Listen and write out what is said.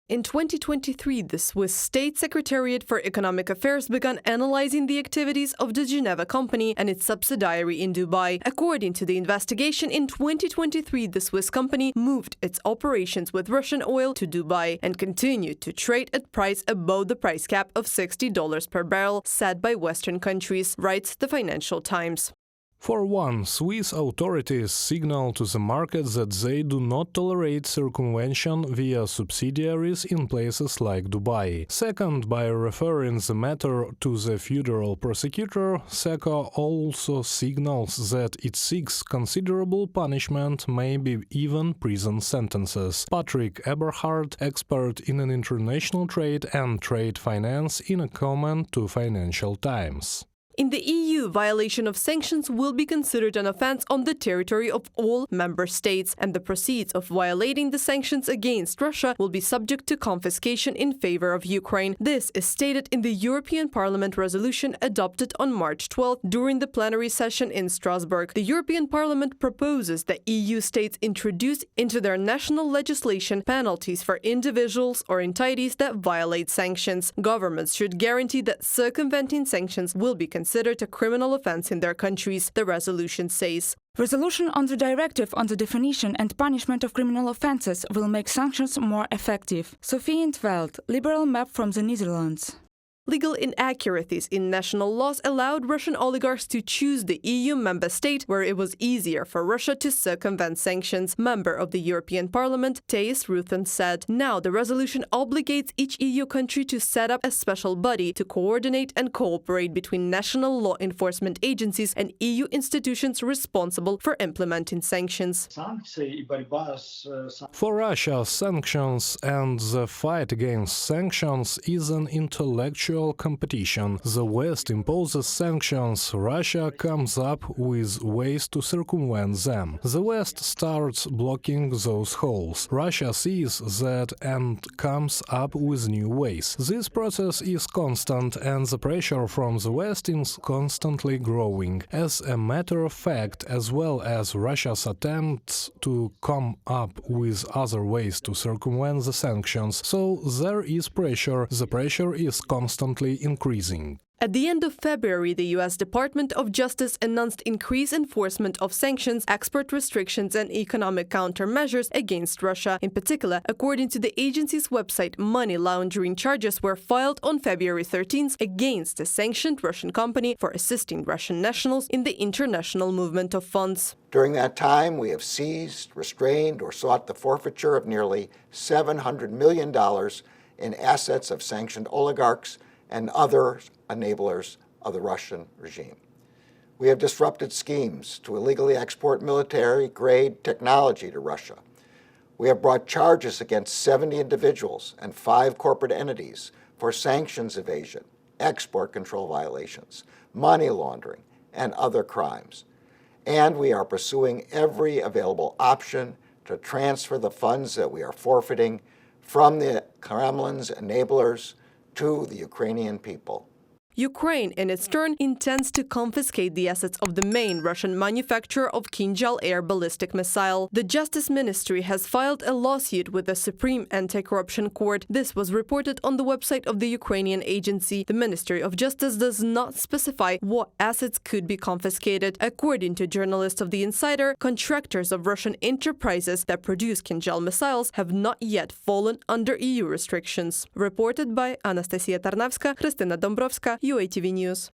In 2023, the Swiss State Secretariat for Economic Affairs began analyzing the activities of the Geneva company and its subsidiary in Dubai. According to the investigation, in 2023, the Swiss company moved its operations with Russian oil to Dubai and continued to trade at price above the price cap of $60 per barrel set by Western countries, writes the Financial Times. For one, Swiss authorities signal to the market that they do not tolerate circumvention via subsidiaries in places like Dubai. Second, by referring the matter to the federal prosecutor, SECO also signals that it seeks considerable punishment, maybe even prison sentences. Patrick Eberhard, expert in international trade and trade finance, in a comment to Financial Times. In the EU, violation of sanctions will be considered an offense on the territory of all member states, and the proceeds of violating the sanctions against Russia will be subject to confiscation in favor of Ukraine. This is stated in the European Parliament resolution adopted on March 12 during the plenary session in Strasbourg. The European Parliament proposes that EU states introduce into their national legislation penalties for individuals or entities that violate sanctions. Governments should guarantee that circumventing sanctions will be considered a criminal offense in their countries, the resolution says. Resolution on the directive on the definition and punishment of criminal offences will make sanctions more effective. Sophie in 't Veld, Liberal MEP from the Netherlands. Legal inaccuracies in national laws allowed Russian oligarchs to choose the EU member state where it was easier for Russia to circumvent sanctions. Member of the European Parliament, Thijs Ruthen, said, "Now the resolution obligates each EU country to set up a special body to coordinate and cooperate between national law enforcement agencies and EU institutions responsible for implementing sanctions." For Russia, sanctions and the fight against sanctions is an intellectual competition. The West imposes sanctions, Russia comes up with ways to circumvent them. The West starts blocking those holes. Russia sees that and comes up with new ways. This process is constant, and the pressure from the West is constantly growing. As a matter of fact, as well as Russia's attempts to come up with other ways to circumvent the sanctions, so there is pressure. The pressure is constantly increasing. At the end of February, the U.S. Department of Justice announced increased enforcement of sanctions, export restrictions, and economic countermeasures against Russia. In particular, according to the agency's website, money laundering charges were filed on February 13th against a sanctioned Russian company for assisting Russian nationals in the international movement of funds. During that time, we have seized, restrained, or sought the forfeiture of nearly $700 million in assets of sanctioned oligarchs and other enablers of the Russian regime. We have disrupted schemes to illegally export military-grade technology to Russia. We have brought charges against 70 individuals and 5 corporate entities for sanctions evasion, export control violations, money laundering, and other crimes. And we are pursuing every available option to transfer the funds that we are forfeiting from the Kremlin's enablers to the Ukrainian people. Ukraine, in its turn, intends to confiscate the assets of the main Russian manufacturer of Kinzhal air ballistic missile. The Justice Ministry has filed a lawsuit with the Supreme Anti-Corruption Court. This was reported on the website of the Ukrainian agency. The Ministry of Justice does not specify what assets could be confiscated. According to journalists of The Insider, contractors of Russian enterprises that produce Kinzhal missiles have not yet fallen under EU restrictions. Reported by Anastasia Tarnavska, Krystyna Dąbrowska, UATV News.